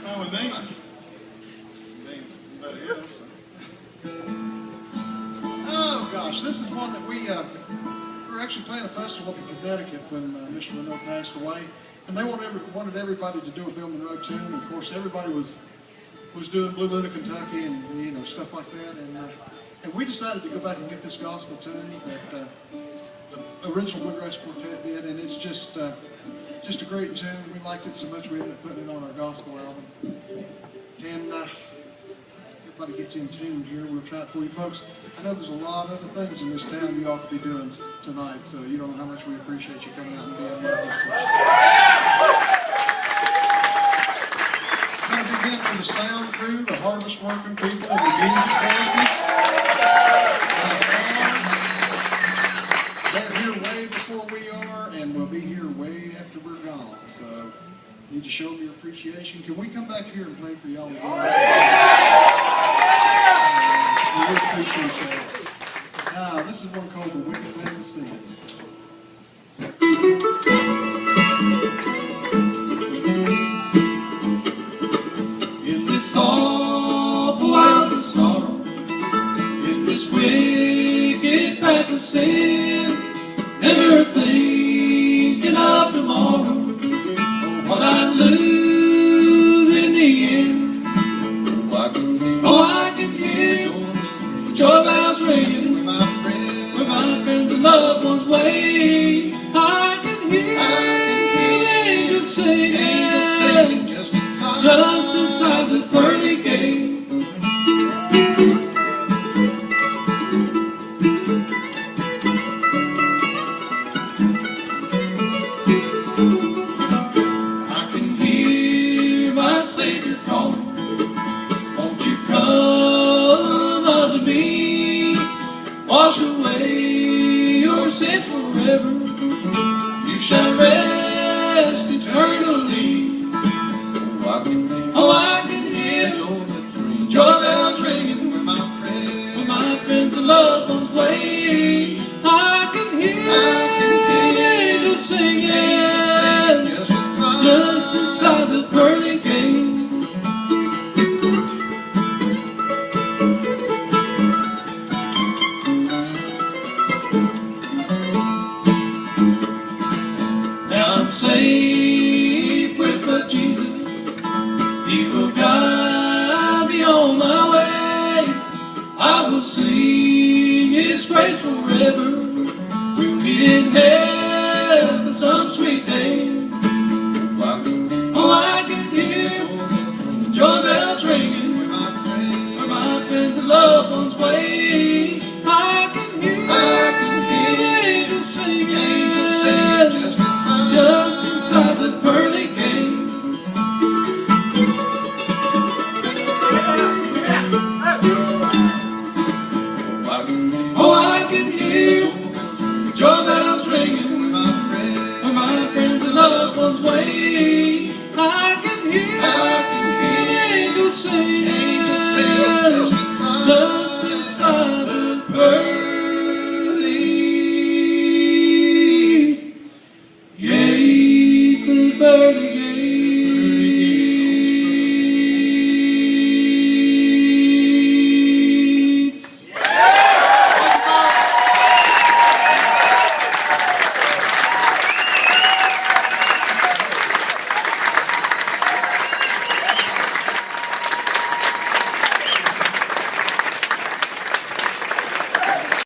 Now with Nina. Anybody else? Oh gosh, this is one that we were actually playing a festival up in Connecticut when Mr. Renault passed away, and they wanted everybody to do a Bill Monroe tune. And of course, everybody was doing Blue Moon of Kentucky and stuff like that. And we decided to go back and get this gospel tune that the original Bluegrass Quartet did, and it's just a great tune. We liked it so much we ended up putting it on our gospel album. And everybody gets in tune here. We'll try it for you folks. I know there's a lot of other things in this town you ought to be doing tonight, so you don't know how much we appreciate you coming out and being with us. I'm going to begin for the sound crew, the harvest working people, the music business. They're here way before we are, and we'll be here way after we're gone. So you need to show them your appreciation. Can we come back here and play for y'all again? We really appreciate that. This is one called The Wicked Man of Sin. In this awful hour of sorrow, in this wicked path of sin, never thinking of tomorrow, or what I'd lose in the end. I can hear the joy bells ringing, where my friends and loved ones wait. I can hear the angels singing, just inside the pearly gate. I can hear my Savior calling, won't you come unto me, wash away your sins forever, you shall rest eternally. I can hear joy bells ringing, where my friends and loved ones wait. I can hear the angels singing, just inside the pearly gates. Now I'm safe with my Jesus. He will guide me on my way. I will sing His praise forever. We'll meet in heaven some sweet day. I can hear the joy bells ringing, where my friends and loved ones wait. I can hear the angels singing, just inside the pearly gates. I can hear joy bells ringing, where my friends and loved ones wait. I can hear the angels sing.